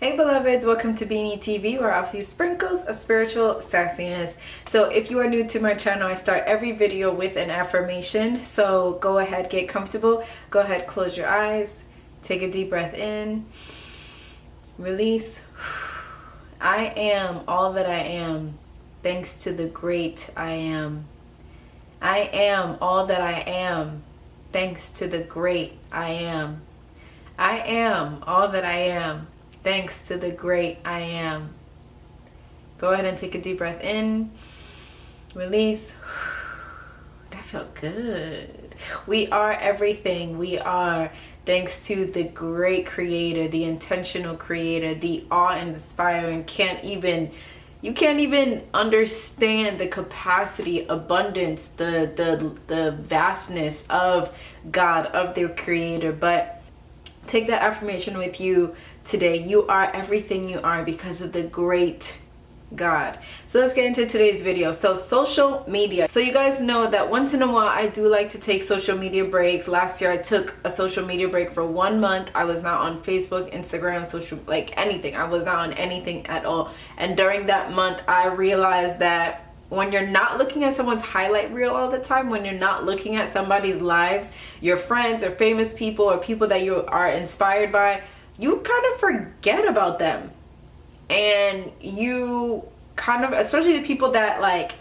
Hey beloveds, welcome to Beanie TV, where I'll few sprinkles of spiritual sassiness. So if you are new to my channel, I start every video with an affirmation. So go ahead, get comfortable. Go ahead, close your eyes. Take a deep breath in. Release. I am all that I am, thanks to the great I am. I am all that I am, thanks to the great I am. I am all that I am, thanks to the great I am. Go ahead and take a deep breath in. Release. That felt good. We are everything we are, thanks to the great creator, the intentional creator, the awe-inspiring. You can't even understand the capacity, abundance, the vastness of God, of their creator. But take that affirmation with you today. You are everything you are because of the great God. So let's get into today's video. So social media. So you guys know that once in a while I do like to take social media breaks. Last year I took a social media break for 1 month. I was not on Facebook, Instagram, social, like anything. I was not on anything at all. And during that month I realized that when you're not looking at someone's highlight reel all the time, when you're not looking at somebody's lives, your friends or famous people or people that you are inspired by, you kind of forget about them. And you kind of, especially the people that like,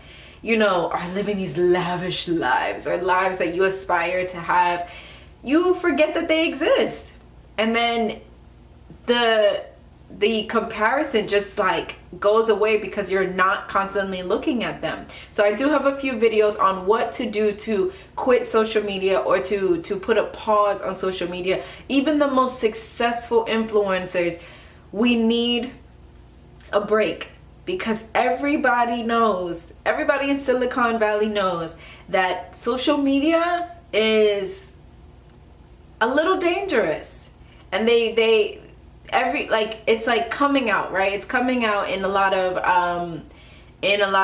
you know, are living these lavish lives or lives that you aspire to have, you forget that they exist. And then the comparison just like goes away because you're not constantly looking at them. So I do have a few videos on what to do to quit social media or to put a pause on social media. Even the most successful influencers, we need a break, because everybody knows, everybody in Silicon Valley knows that social media is a little dangerous. And it's like coming out, right? It's coming out in a lot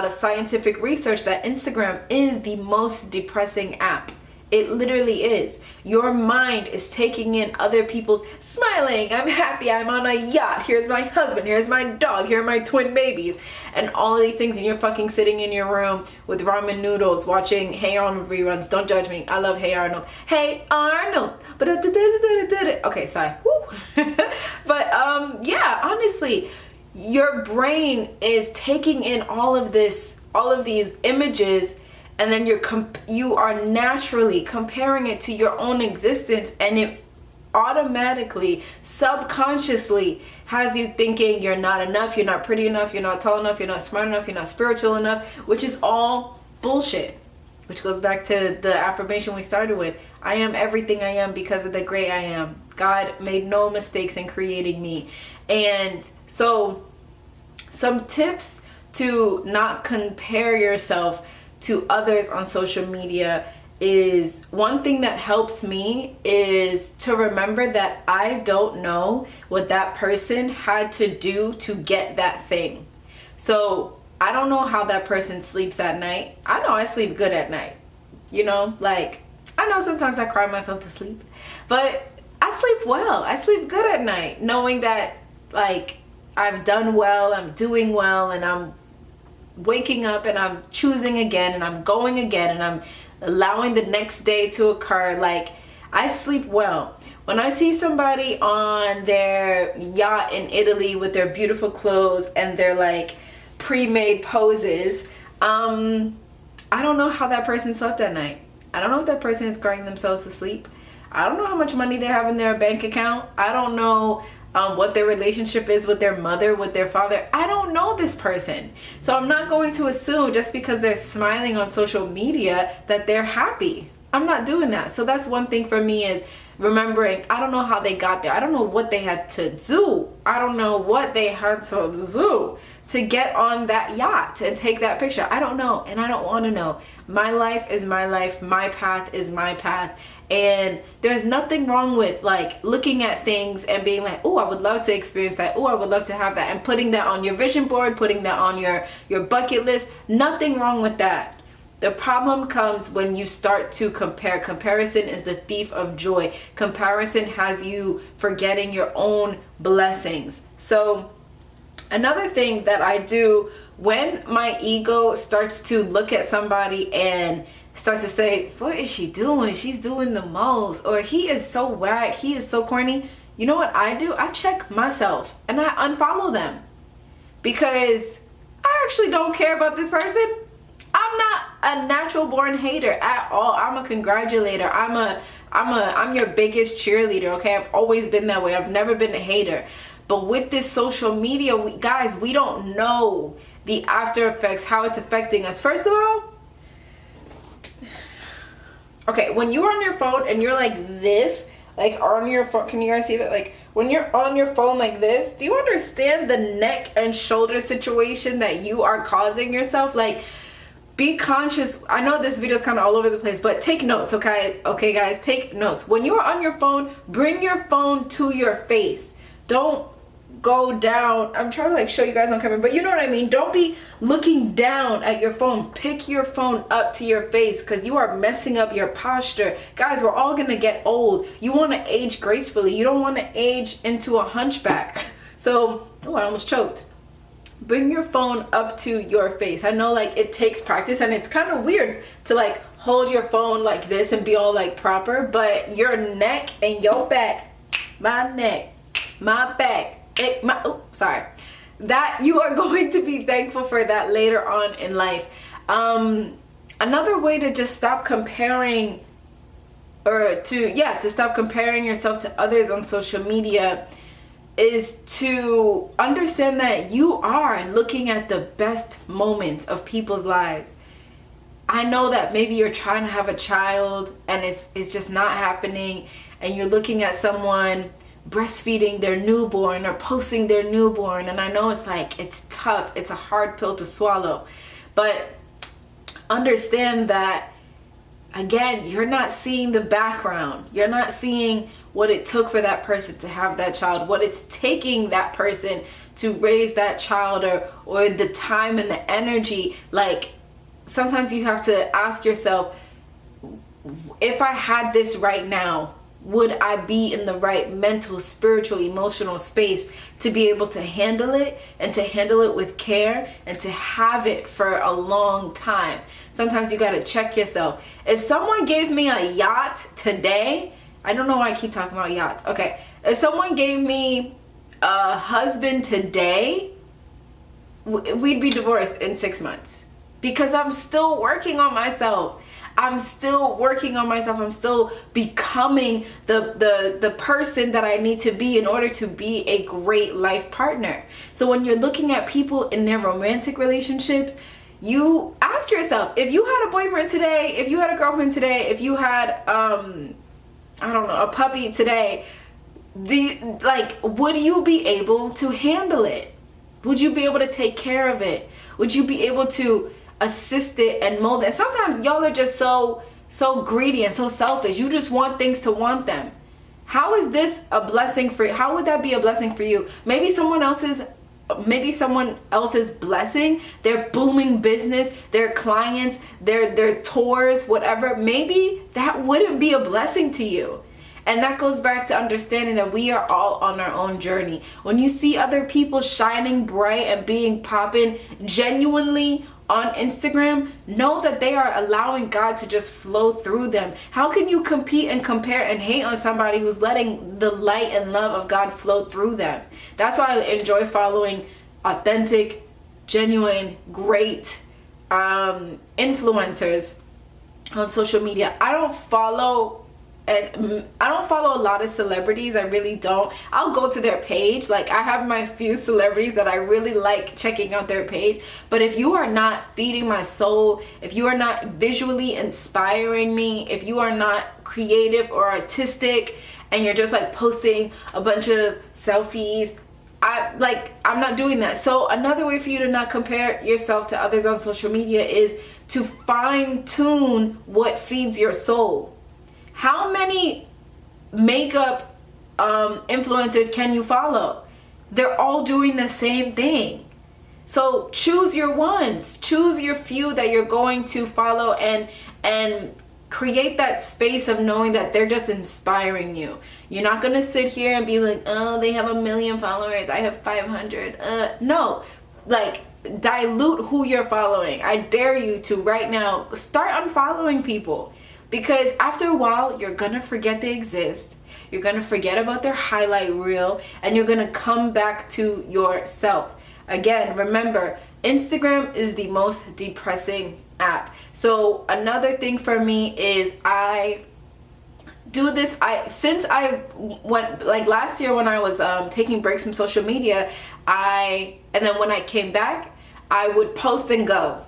of scientific research that Instagram is the most depressing app. It literally is. Your mind is taking in other people's smiling, I'm happy, I'm on a yacht, here's my husband, here's my dog, here are my twin babies, and all of these things, and you're fucking sitting in your room with ramen noodles watching Hey Arnold reruns. Don't judge me, I love Hey Arnold. Hey Arnold. Okay, sorry. But yeah, honestly, your brain is taking in all of these images, and then you are naturally comparing it to your own existence, and it automatically, subconsciously has you thinking you're not enough, you're not pretty enough, you're not tall enough, you're not smart enough, you're not spiritual enough, which is all bullshit. Which goes back to the affirmation we started with. I am everything I am because of the great I am. God made no mistakes in creating me. And so some tips to not compare yourself to others on social media is, one thing that helps me is to remember that I don't know what that person had to do to get that thing. So I don't know how that person sleeps at night. I know I sleep good at night. You know, like, I know sometimes I cry myself to sleep, but I sleep well. I sleep good at night, knowing that like I've done well, I'm doing well, and I'm waking up and I'm choosing again and I'm going again and I'm allowing the next day to occur. Like, I sleep well. When I see somebody on their yacht in Italy with their beautiful clothes and their like pre-made poses, I don't know how that person slept at night. I don't know if that person is crying themselves to sleep. I don't know how much money they have in their bank account. I don't know what their relationship is with their mother, with their father. I don't know this person. So I'm not going to assume just because they're smiling on social media that they're happy. I'm not doing that. So that's one thing for me, is remembering I don't know how they got there. I don't know what they had to do. I don't know what they had to do to get on that yacht and take that picture. I don't know, and I don't want to know. My life is my life. My path is my path. And there's nothing wrong with like looking at things and being like, oh, I would love to experience that. Oh, I would love to have that. And putting that on your vision board, putting that on your bucket list. Nothing wrong with that. The problem comes when you start to compare. Comparison is the thief of joy. Comparison has you forgetting your own blessings. So another thing that I do when my ego starts to look at somebody and starts to say, what is she doing? She's doing the most. Or he is so whack. He is so corny. You know what I do? I check myself and I unfollow them. Because I actually don't care about this person. I'm not a natural born hater at all. I'm a congratulator. I'm your biggest cheerleader, okay? I've always been that way. I've never been a hater. But with this social media, guys, we don't know the after effects, how it's affecting us. First of all, okay, when you're on your phone and you're like this, like on your phone, can you guys see that? Like when you're on your phone like this, do you understand the neck and shoulder situation that you are causing yourself? Like, be conscious. I know this video is kind of all over the place, but take notes, okay? Okay, guys, take notes. When you're on your phone, bring your phone to your face. Don't go down. I'm trying to like show you guys on camera, but you know what I mean. Don't be looking down at your phone. Pick your phone up to your face because you are messing up your posture. Guys, we're all gonna get old. You want to age gracefully. You don't want to age into a hunchback. So, oh, I almost choked. Bring your phone up to your face. I know like it takes practice and it's kind of weird to like hold your phone like this and be all like proper, but your neck and your back, my neck, my back, that you are going to be thankful for that later on in life. Another way to just stop comparing to stop comparing yourself to others on social media is to understand that you are looking at the best moments of people's lives. I know that maybe you're trying to have a child and it's just not happening, and you're looking at someone breastfeeding their newborn or posting their newborn, and I know it's like, it's tough, it's a hard pill to swallow, but understand that, again, you're not seeing the background. You're not seeing what it took for that person to have that child, what it's taking that person to raise that child, or the time and the energy. Like, sometimes you have to ask yourself, if I had this right now, would I be in the right mental, spiritual, emotional space to be able to handle it, and to handle it with care, and to have it for a long time? Sometimes you got to check yourself. If someone gave me a yacht today, I don't know why I keep talking about yachts. Okay, if someone gave me a husband today, we'd be divorced in 6 months, because I'm still working on myself. I'm still working on myself. I'm still becoming the person that I need to be in order to be a great life partner. So when you're looking at people in their romantic relationships, you ask yourself, if you had a boyfriend today, if you had a girlfriend today, if you had I don't know, a puppy today, would you be able to handle it? Would you be able to take care of it? Would you be able to assist it and mold it? Sometimes y'all are just so greedy and so selfish. You just want things to want them. How is this a blessing for you? How would that be a blessing for you? Maybe someone else's blessing, their booming business, their clients, their tours, whatever, maybe that wouldn't be a blessing to you. And that goes back to understanding that we are all on our own journey. When you see other people shining bright and being popping genuinely on Instagram, know that they are allowing God to just flow through them. How can you compete and compare and hate on somebody who's letting the light and love of God flow through them? That's why I enjoy following authentic, genuine, great influencers on social media. I don't follow a lot of celebrities. I really don't. I'll go to their page. Like, I have my few celebrities that I really like checking out their page. But if you are not feeding my soul, if you are not visually inspiring me, if you are not creative or artistic, and you're just like posting a bunch of selfies, I'm not doing that. So another way for you to not compare yourself to others on social media is to fine tune what feeds your soul. How many makeup influencers can you follow? They're all doing the same thing. So choose your ones, choose your few that you're going to follow, and create that space of knowing that they're just inspiring you. You're not gonna sit here and be like, oh, they have 1 million followers, I have 500. No, like, dilute who you're following. I dare you to right now start unfollowing people, because after a while you're gonna forget they exist. You're gonna forget about their highlight reel, and you're gonna come back to yourself. Again, remember, Instagram is the most depressing app. So another thing for me is I do this, since I went, like last year when I was taking breaks from social media, and then when I came back, I would post and go.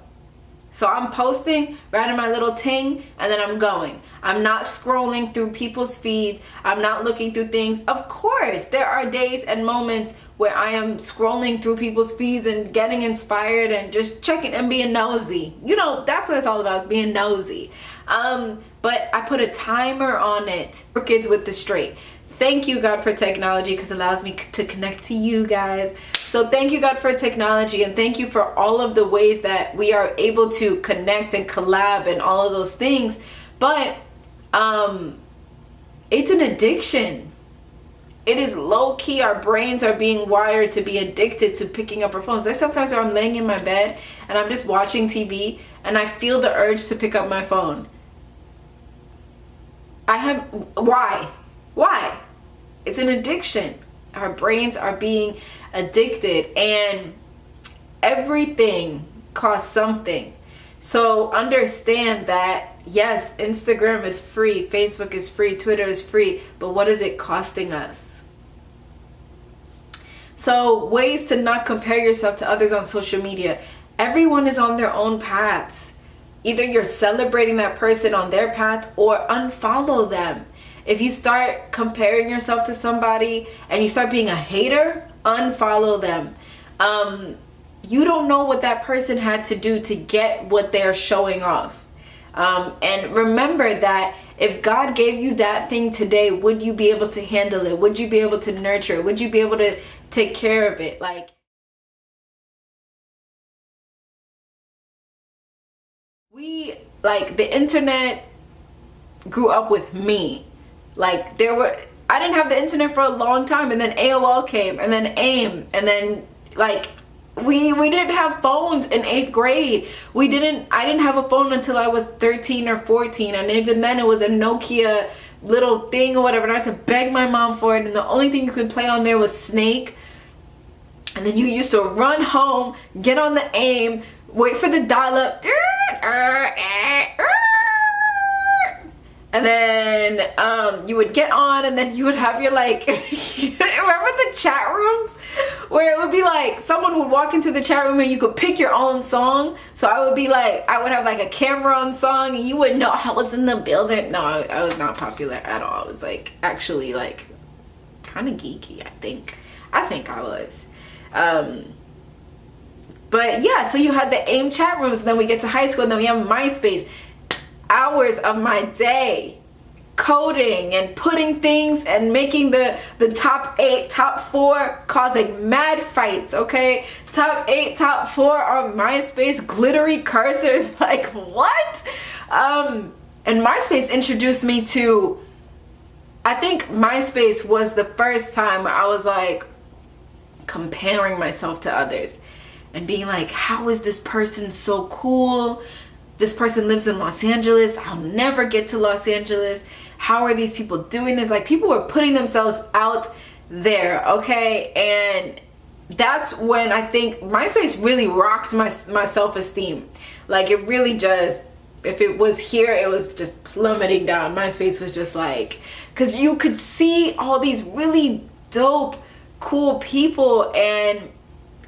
So I'm posting, writing my little ting, and then I'm going. I'm not scrolling through people's feeds. I'm not looking through things. Of course, there are days and moments where I am scrolling through people's feeds and getting inspired and just checking and being nosy. You know, that's what it's all about, is being nosy. But I put a timer on it for kids with the straight. Thank you, God, for technology, because it allows me to connect to you guys. So thank you, God, for technology, and thank you for all of the ways that we are able to connect and collab and all of those things. But it's an addiction. It is low key. Our brains are being wired to be addicted to picking up our phones. There's sometimes where I'm laying in my bed and I'm just watching TV and I feel the urge to pick up my phone. Why? It's an addiction. Our brains are being addicted, and everything costs something. So understand that, yes, Instagram is free, Facebook is free, Twitter is free, but what is it costing us? So ways to not compare yourself to others on social media. Everyone is on their own paths. Either you're celebrating that person on their path or unfollow them. If you start comparing yourself to somebody and you start being a hater, unfollow them. You don't know what that person had to do to get what they're showing off. And remember that if God gave you that thing today, would you be able to handle it? Would you be able to nurture it? Would you be able to take care of it? The internet grew up with me. I didn't have the internet for a long time, and then AOL came, and then AIM, and then we didn't have phones in 8th grade. I didn't have a phone until I was 13 or 14, and even then it was a Nokia little thing or whatever, and I had to beg my mom for it, and the only thing you could play on there was Snake. And then you used to run home, get on the AIM, wait for the dial-up, and then you would get on, and then you would have your remember the chat rooms where it would be like someone would walk into the chat room and you could pick your own song. So I would have like a camera on song, and you wouldn't know I was in the building. No, I was not popular at all. I was actually kind of geeky. I think I was. But yeah, so you had the AIM chat rooms, and then we get to high school, and then we have MySpace. Hours of my day coding and putting things and making the top 8, top 4, causing mad fights, okay? Top 8, top 4 on MySpace, glittery cursors, what? And MySpace introduced me to, I think MySpace was the first time I was comparing myself to others and being how is this person so cool? This person lives in Los Angeles. I'll never get to Los Angeles. How are these people doing this? People were putting themselves out there, okay? And that's when I think MySpace really rocked my self-esteem. It really just, if it was here, it was just plummeting down. MySpace was just because you could see all these really dope, cool people and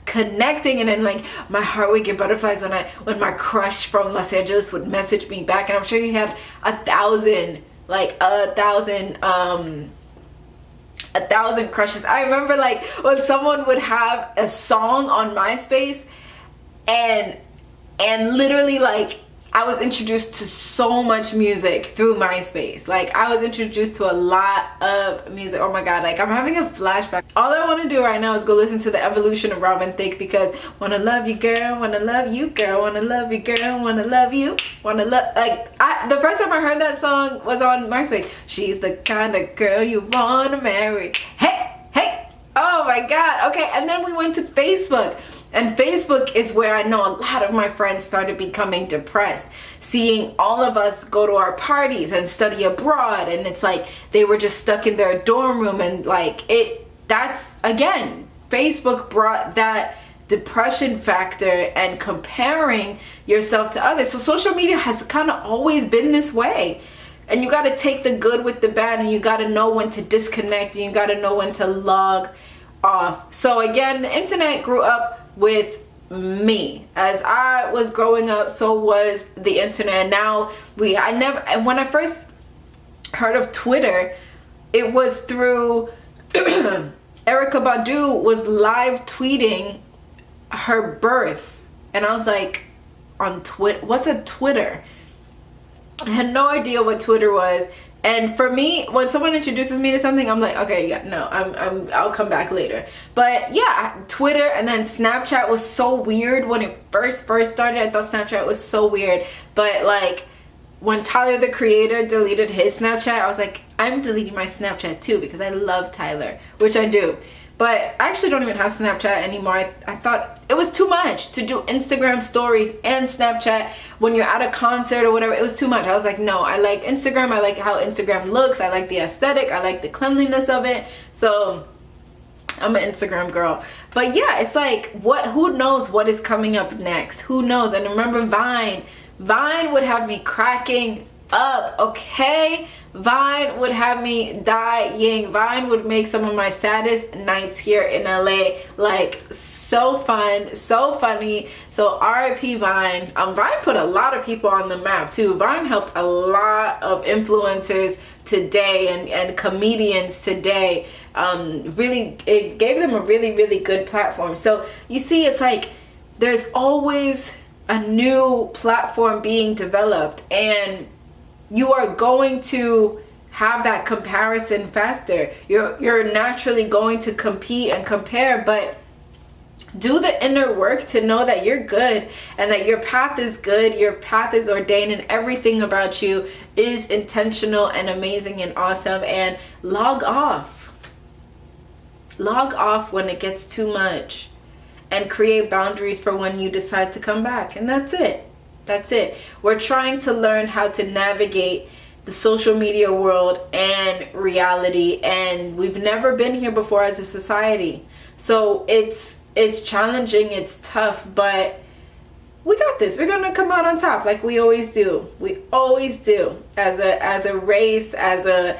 connecting, and then my heart would get butterflies when my crush from Los Angeles would message me back, and I'm sure you had a thousand crushes. I remember when someone would have a song on MySpace and literally I was introduced to so much music through MySpace. Like, I was introduced to a lot of music. Oh my god, like I'm having a flashback. All I want to do right now is go listen to the Evolution of Robin Thicke, because wanna love you girl, wanna love you girl, wanna love you girl, wanna love you, wanna love, like the first time I heard that song was on MySpace. She's the kind of girl you wanna marry. Hey, hey, oh my god. Okay, and then we went to Facebook. And Facebook is where I know a lot of my friends started becoming depressed, seeing all of us go to our parties and study abroad, and it's like they were just stuck in their dorm room, and like that's again, Facebook brought that depression factor and comparing yourself to others. So social media has kind of always been this way. And you got to take the good with the bad, and you got to know when to disconnect, and you got to know when to log off. So again, the internet grew up with me. As I was growing up, so was the internet. Now when I first heard of Twitter, it was through Erykah Badu was live tweeting her birth, and I was like, on Twitter, what's a Twitter? I had no idea what Twitter was. And for me, when someone introduces me to something, I'm like, okay, yeah, no, I'll come back later. But yeah, Twitter, and then Snapchat was so weird when it first started. I thought Snapchat was so weird. But like, when Tyler, the Creator, deleted his Snapchat, I was like, I'm deleting my Snapchat too, because I love Tyler, which I do. But I actually don't even have Snapchat anymore. I thought it was too much to do Instagram stories and Snapchat when you're at a concert or whatever. It was too much. I was like, no, I like Instagram. I like how Instagram looks. I like the aesthetic. I like the cleanliness of it. So I'm an Instagram girl. But yeah, it's like, who knows what is coming up next? Who knows? And remember Vine. Vine would have me cracking up, okay? Vine would have me dying. Vine would make some of my saddest nights here in LA like so fun, so funny. So RIP Vine. Vine put a lot of people on the map too. Vine helped a lot of influencers today and comedians today. Really, it gave them a really good platform. So you see, it's like there's always a new platform being developed, and you are going to have that comparison factor. You're naturally going to compete and compare, but do the inner work to know that you're good and that your path is good, your path is ordained, and everything about you is intentional and amazing and awesome. And log off. Log off when it gets too much, and create boundaries for when you decide to come back. And that's it. That's it. We're trying to learn how to navigate the social media world and reality, and we've never been here before as a society. So it's challenging, it's tough, but we got this. We're gonna come out on top like we always do. We always do. As a race, as a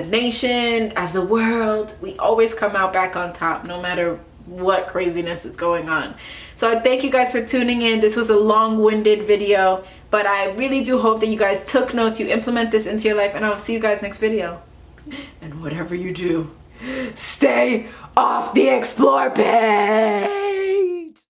nation, as the world, we always come out back on top, no matter what craziness is going on. So I thank you guys for tuning in. This was a long-winded video, but I really do hope that you guys took notes, you implement this into your life, and I'll see you guys next video. And whatever you do, stay off the explore page.